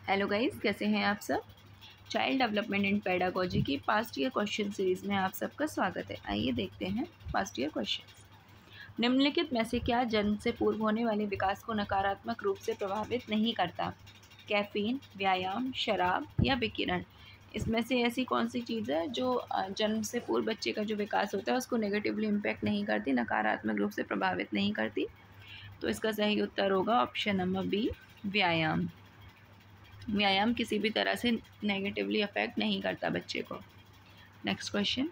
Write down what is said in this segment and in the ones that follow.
Hello guys, कैसे हैं आप सब। चाइल्ड डेवलपमेंट एंड पेडागोजी की पास्ट ईयर क्वेश्चन सीरीज़ में आप सबका स्वागत है। आइए देखते हैं पास्ट ईयर क्वेश्चंस। निम्नलिखित में से क्या जन्म से पूर्व होने वाले विकास को नकारात्मक रूप से प्रभावित नहीं करता? कैफीन, व्यायाम, शराब या विकिरण। इसमें से ऐसी कौन सी चीज़ है जो जन्म से पूर्व बच्चे का जो विकास होता है उसको नेगेटिवली इम्पैक्ट नहीं करती, नकारात्मक रूप से प्रभावित नहीं करती? तो इसका सही उत्तर होगा ऑप्शन नंबर बी, व्यायाम। व्यायाम किसी भी तरह से नेगेटिवली अफेक्ट नहीं करता बच्चे को। नेक्स्ट क्वेश्चन,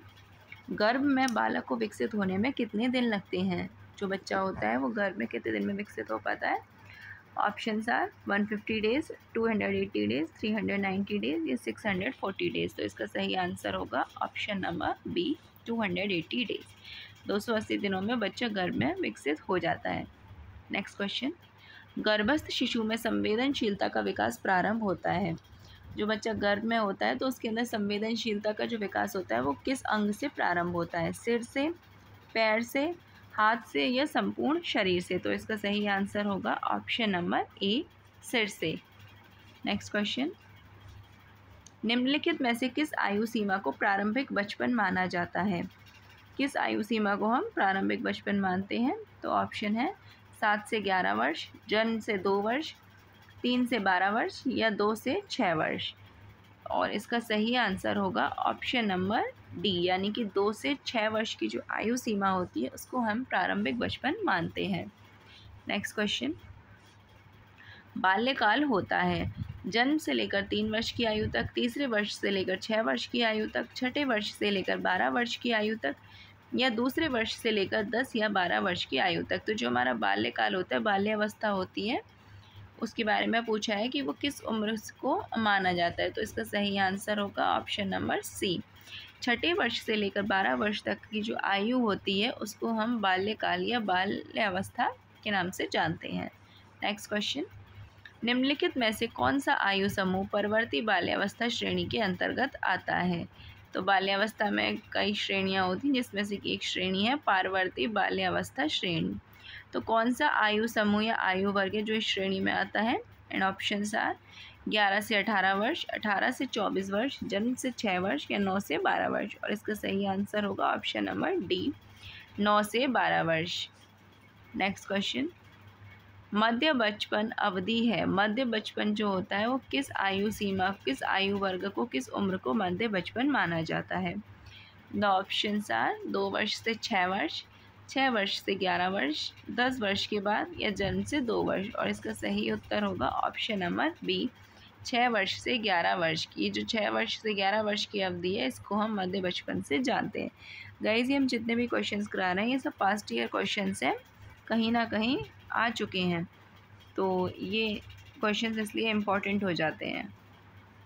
गर्भ में बालक को विकसित होने में कितने दिन लगते हैं? जो बच्चा होता है वो गर्भ में कितने दिन में विकसित हो पाता है? Options are 150 days, 280 days, 390 days या 640 डेज। तो इसका सही आंसर होगा ऑप्शन नंबर बी, 280 डेज। 280 दिनों में बच्चा गर्भ में विकसित हो जाता है। नेक्स्ट क्वेश्चन, गर्भस्थ शिशु में संवेदनशीलता का विकास प्रारंभ होता है। जो बच्चा गर्भ में होता है तो उसके अंदर संवेदनशीलता का जो विकास होता है वो किस अंग से प्रारंभ होता है? सिर से, पैर से, हाथ से या संपूर्ण शरीर से? तो इसका सही आंसर होगा ऑप्शन नंबर ए, सिर से। नेक्स्ट क्वेश्चन, निम्नलिखित में से किस आयु सीमा को प्रारंभिक बचपन माना जाता है? किस आयु सीमा को हम प्रारंभिक बचपन मानते हैं? तो ऑप्शन है 7 से 11 वर्ष, जन्म से 2 वर्ष, 3 से 12 वर्ष या 2 से 6 वर्ष। और इसका सही आंसर होगा ऑप्शन नंबर डी, यानी कि 2 से 6 वर्ष की जो आयु सीमा होती है उसको हम प्रारंभिक बचपन मानते हैं। नेक्स्ट क्वेश्चन, बाल्यकाल होता है जन्म से लेकर 3 वर्ष की आयु तक, तीसरे वर्ष से लेकर 6 वर्ष की आयु तक, छठे वर्ष से लेकर 12 वर्ष की आयु तक या दूसरे वर्ष से लेकर 10 या 12 वर्ष की आयु तक। तो जो हमारा बाल्यकाल होता है, बाल्यावस्था होती है, उसके बारे में पूछा है कि वो किस उम्र को माना जाता है। तो इसका सही आंसर होगा ऑप्शन नंबर सी, छठे वर्ष से लेकर 12 वर्ष तक की जो आयु होती है उसको हम बाल्यकाल या बाल्यावस्था के नाम से जानते हैं। नेक्स्ट क्वेश्चन, निम्नलिखित में से कौन सा आयु समूह परवर्ती बाल्यावस्था श्रेणी के अंतर्गत आता है? तो बाल्यावस्था में कई श्रेणियां होती हैं जिसमें से एक श्रेणी है परवर्ती बाल्यावस्था श्रेणी। तो कौन सा आयु समूह या आयु वर्ग है जो इस श्रेणी में आता है? एंड ऑप्शंस आर 11 से 18 वर्ष, 18 से 24 वर्ष, जन्म से 6 वर्ष या 9 से 12 वर्ष। और इसका सही आंसर होगा ऑप्शन नंबर डी, 9 से 12 वर्ष। नेक्स्ट क्वेश्चन, मध्य बचपन अवधि है। मध्य बचपन जो होता है वो किस आयु सीमा, किस आयु वर्ग को, किस उम्र को मध्य बचपन माना जाता है? द ऑप्शंस आर 2 वर्ष से 6 वर्ष, 6 वर्ष से 11 वर्ष, 10 वर्ष के बाद या जन्म से 2 वर्ष। और इसका सही उत्तर होगा ऑप्शन नंबर बी, 6 वर्ष से 11 वर्ष की। जो 6 वर्ष से 11 वर्ष की अवधि है इसको हम मध्य बचपन से जानते हैं। गाइस, ये हम जितने भी क्वेश्चंस करा रहे हैं ये सब पास्ट ईयर क्वेश्चंस हैं, कहीं ना कहीं आ चुके हैं, तो ये क्वेश्चंस इसलिए इम्पॉर्टेंट हो जाते हैं।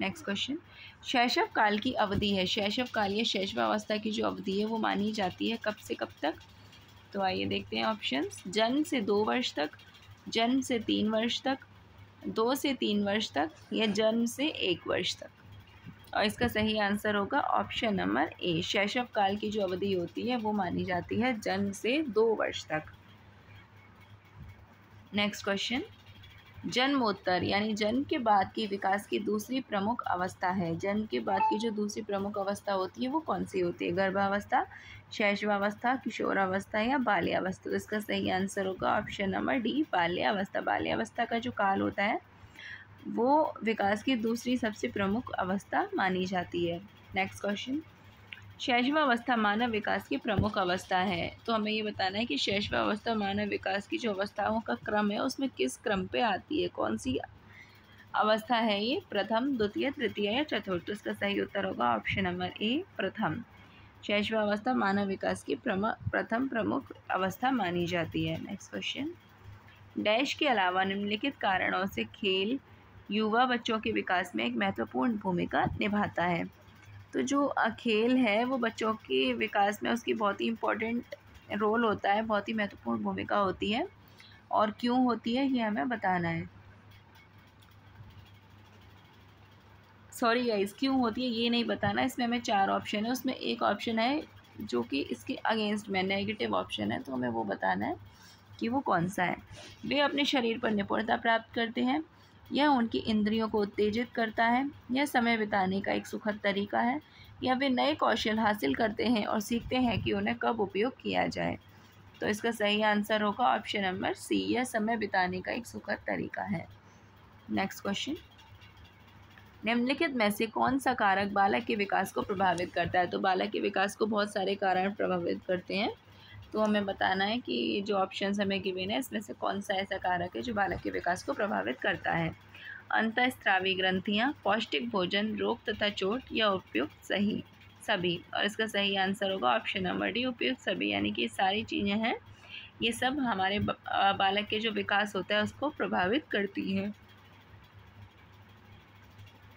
नेक्स्ट क्वेश्चन, शैशव काल की अवधि है। शैशव काल या शैशवावस्था की जो अवधि है वो मानी जाती है कब से कब तक? तो आइए देखते हैं ऑप्शंस। जन्म से 2 वर्ष तक, जन्म से 3 वर्ष तक, 2 से 3 वर्ष तक या जन्म से 1 वर्ष तक। और इसका सही आंसर होगा ऑप्शन नंबर ए, शैशव काल की जो अवधि होती है वो मानी जाती है जन्म से 2 वर्ष तक। नेक्स्ट क्वेश्चन, जन्मोत्तर यानी जन्म के बाद की विकास की दूसरी प्रमुख अवस्था है। जन्म के बाद की जो दूसरी प्रमुख अवस्था होती है वो कौन सी होती है? गर्भावस्था, शैशवावस्था, किशोरावस्था या बाल्यावस्था? तो इसका सही आंसर होगा ऑप्शन नंबर डी, बाल्यावस्था। बाल्यावस्था का जो काल होता है वो विकास की दूसरी सबसे प्रमुख अवस्था मानी जाती है। नेक्स्ट क्वेश्चन, शैशवावस्था मानव विकास की प्रमुख अवस्था है। तो हमें ये बताना है कि शैशवावस्था मानव विकास की जो अवस्थाओं का क्रम है उसमें किस क्रम पे आती है, कौन सी अवस्था है ये? प्रथम, द्वितीय, तृतीय या चतुर्थ? इसका सही उत्तर होगा ऑप्शन नंबर ए, प्रथम। शैशवावस्था मानव विकास की प्रथम प्रमुख अवस्था मानी जाती है। नेक्स्ट क्वेश्चन, डैश के अलावा निम्नलिखित कारणों से खेल युवा बच्चों के विकास में एक महत्वपूर्ण भूमिका निभाता है। तो जो खेल है वो बच्चों के विकास में उसकी बहुत ही इम्पोर्टेंट रोल होता है, बहुत ही महत्वपूर्ण भूमिका होती है। और क्यों होती है ये हमें बताना है। सॉरी गाइस, क्यों होती है ये नहीं बताना। इसमें हमें 4 ऑप्शन है, उसमें एक ऑप्शन है जो कि इसके अगेंस्ट में नेगेटिव ऑप्शन है, तो हमें वो बताना है कि वो कौन सा है। वे अपने शरीर पर निपुणता प्राप्त करते हैं, यह उनकी इंद्रियों को उत्तेजित करता है, यह समय बिताने का एक सुखद तरीका है, या वे नए कौशल हासिल करते हैं और सीखते हैं कि उन्हें कब उपयोग किया जाए। तो इसका सही आंसर होगा ऑप्शन नंबर सी, यह समय बिताने का एक सुखद तरीका है। नेक्स्ट क्वेश्चन, निम्नलिखित में से कौन सा कारक बालक के विकास को प्रभावित करता है? तो बालक के विकास को बहुत सारे कारण प्रभावित करते हैं, तो हमें बताना है कि जो ऑप्शन हमें गिवन है इसमें से कौन सा ऐसा कारक है जो बालक के विकास को प्रभावित करता है। अंतःस्रावी ग्रंथियाँ, पौष्टिक भोजन, रोग तथा चोट, या उपयुक्त सभी। और इसका सही आंसर होगा ऑप्शन नंबर डी, उपयुक्त सभी। यानी कि सारी चीज़ें हैं, ये सब हमारे बालक के जो विकास होता है उसको प्रभावित करती हैं।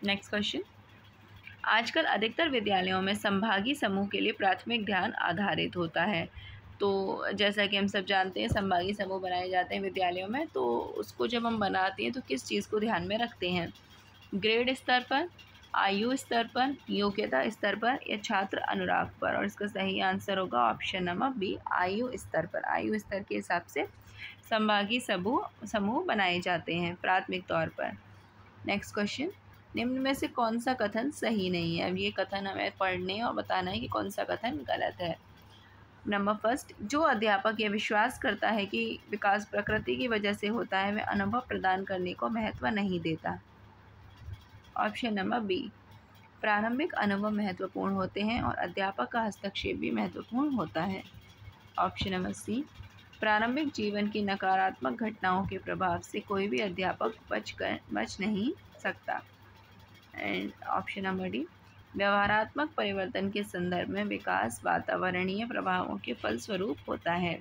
नेक्स्ट क्वेश्चन, आजकल अधिकतर विद्यालयों में संभागी समूह के लिए प्राथमिक ध्यान आधारित होता है। तो जैसा कि हम सब जानते हैं संभागी समूह बनाए जाते हैं विद्यालयों में, तो उसको जब हम बनाते हैं तो किस चीज़ को ध्यान में रखते हैं? ग्रेड स्तर पर, आयु स्तर पर, योग्यता स्तर पर, या छात्र अनुराग पर? और इसका सही आंसर होगा ऑप्शन नंबर बी, आयु स्तर पर। आयु स्तर के हिसाब से संभागी समूह बनाए जाते हैं प्राथमिक तौर पर। नेक्स्ट क्वेश्चन, निम्न में से कौन सा कथन सही नहीं है? अब ये कथन हमें पढ़ने और बताना है कि कौन सा कथन गलत है। नंबर फर्स्ट, जो अध्यापक यह विश्वास करता है कि विकास प्रकृति की वजह से होता है, वह अनुभव प्रदान करने को महत्व नहीं देता। ऑप्शन नंबर बी, प्रारंभिक अनुभव महत्वपूर्ण होते हैं और अध्यापक का हस्तक्षेप भी महत्वपूर्ण होता है। ऑप्शन नंबर सी, प्रारंभिक जीवन की नकारात्मक घटनाओं के प्रभाव से कोई भी अध्यापक बच नहीं सकता। एंड ऑप्शन नंबर डी, व्यवहारात्मक परिवर्तन के संदर्भ में विकास वातावरणीय प्रभावों के फलस्वरूप होता है।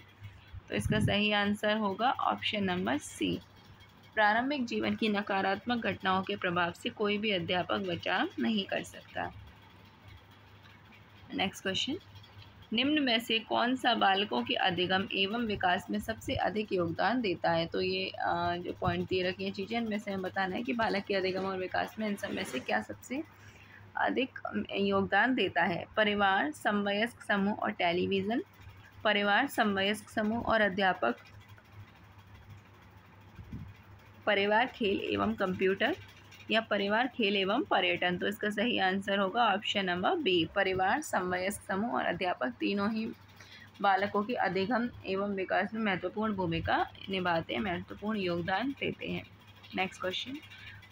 तो इसका सही आंसर होगा ऑप्शन नंबर सी, प्रारंभिक जीवन की नकारात्मक घटनाओं के प्रभाव से कोई भी अध्यापक बचाव नहीं कर सकता। नेक्स्ट क्वेश्चन, निम्न में से कौन सा बालकों के अधिगम एवं विकास में सबसे अधिक योगदान देता है? तो ये जो पॉइंट दिए रखी हैं चीज़ें, इनमें से हमें बताना है कि बालक के अधिगम और विकास में इन सब में से क्या सबसे अधिक योगदान देता है। परिवार, समवयस्क समूह और टेलीविज़न, परिवार, समवयस्क समूह और अध्यापक, परिवार, खेल एवं कंप्यूटर, या परिवार, खेल एवं पर्यटन? तो इसका सही आंसर होगा ऑप्शन नंबर बी, परिवार, समवयस्क समूह और अध्यापक तीनों ही बालकों के अधिगम एवं विकास में महत्वपूर्ण भूमिका निभाते हैं, महत्वपूर्ण योगदान देते हैं। नेक्स्ट क्वेश्चन,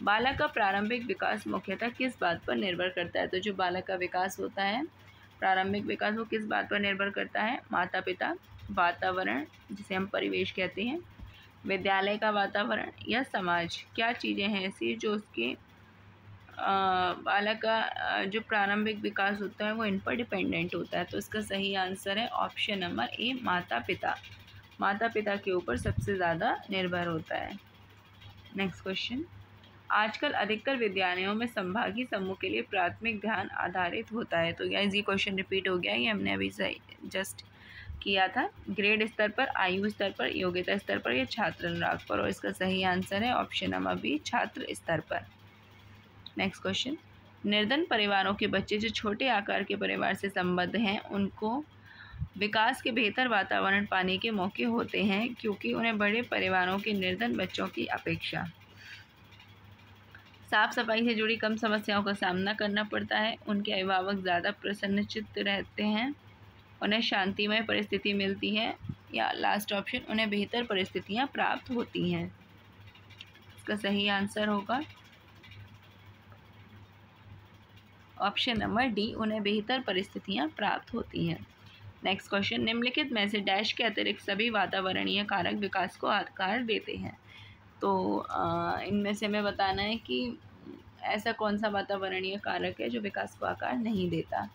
बालक का प्रारंभिक विकास मुख्यतः किस बात पर निर्भर करता है? तो जो बालक का विकास होता है, प्रारंभिक विकास, वो किस बात पर निर्भर करता है? माता पिता, वातावरण जिसे हम परिवेश कहते हैं, विद्यालय का वातावरण, या समाज? क्या चीज़ें हैं ऐसी जो उसके बालक का जो प्रारंभिक विकास होता है वो इन पर डिपेंडेंट होता है? तो इसका सही आंसर है ऑप्शन नंबर ए, माता पिता। माता पिता के ऊपर सबसे ज़्यादा निर्भर होता है। नेक्स्ट क्वेश्चन, आजकल अधिकतर विद्यालयों में संभागी समूह के लिए प्राथमिक ध्यान आधारित होता है। तो ये क्वेश्चन रिपीट हो गया, ये हमने अभी जस्ट किया था। ग्रेड स्तर पर, आयु स्तर पर, योग्यता स्तर पर, या छात्र अनुराग पर? और इसका सही आंसर है ऑप्शन नंबर बी, छात्र स्तर पर। नेक्स्ट क्वेश्चन, निर्धन परिवारों के बच्चे जो छोटे आकार के परिवार से संबद्ध हैं उनको विकास के बेहतर वातावरण पाने के मौके होते हैं क्योंकि उन्हें बड़े परिवारों के निर्धन बच्चों की अपेक्षा साफ सफाई से जुड़ी कम समस्याओं का सामना करना पड़ता है, उनके अभिभावक ज़्यादा प्रसन्नचित्त रहते हैं, उन्हें शांतिमय परिस्थिति मिलती है, या लास्ट ऑप्शन, उन्हें बेहतर परिस्थितियां प्राप्त होती हैं? इसका सही आंसर होगा ऑप्शन नंबर डी, उन्हें बेहतर परिस्थितियां प्राप्त होती हैं। नेक्स्ट क्वेश्चन, निम्नलिखित में से डैश के अतिरिक्त सभी वातावरणीय कारक विकास को आकार देते हैं? तो इनमें से हमें बताना है कि ऐसा कौन सा वातावरणीय कारक है जो विकास को आकार नहीं देता।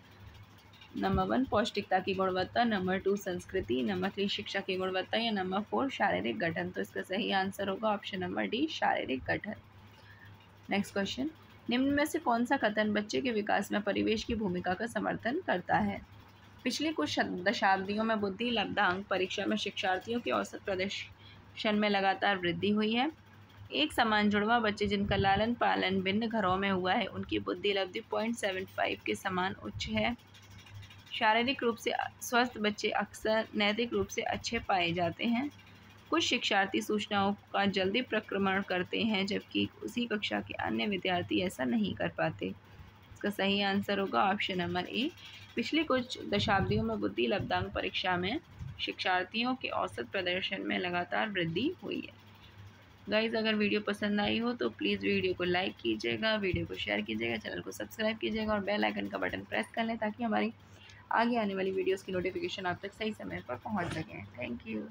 नंबर 1 पौष्टिकता की गुणवत्ता, नंबर 2 संस्कृति, नंबर 3 शिक्षा की गुणवत्ता, या नंबर 4 शारीरिक गठन? तो इसका सही आंसर होगा ऑप्शन नंबर डी, शारीरिक गठन। नेक्स्ट क्वेश्चन, निम्न में से कौन सा कथन बच्चे के विकास में परिवेश की भूमिका का समर्थन करता है? पिछली कुछ दशाब्दियों में बुद्धि लब्धांक परीक्षा में शिक्षार्थियों के औसत प्रदर्शन में लगातार वृद्धि हुई है। एक समान जुड़वा बच्चे जिनका लालन पालन भिन्न घरों में हुआ है उनकी बुद्धि लब्धि 0.75 के समान उच्च है। शारीरिक रूप से स्वस्थ बच्चे अक्सर नैतिक रूप से अच्छे पाए जाते हैं। कुछ शिक्षार्थी सूचनाओं का जल्दी प्रक्रमण करते हैं जबकि उसी कक्षा के अन्य विद्यार्थी ऐसा नहीं कर पाते। इसका सही आंसर होगा ऑप्शन नंबर ए। पिछले कुछ दशाब्दियों में बुद्धि लब्धांक परीक्षा में शिक्षार्थियों के औसत प्रदर्शन में लगातार वृद्धि हुई है। गाइज़, अगर वीडियो पसंद आई हो तो प्लीज़ वीडियो को लाइक कीजिएगा, वीडियो को शेयर कीजिएगा, चैनल को सब्सक्राइब कीजिएगा और बेल आइकन का बटन प्रेस कर लें ताकि हमारी आगे आने वाली वीडियोस की नोटिफिकेशन आप तक सही समय पर पहुंच सकें। Thank you.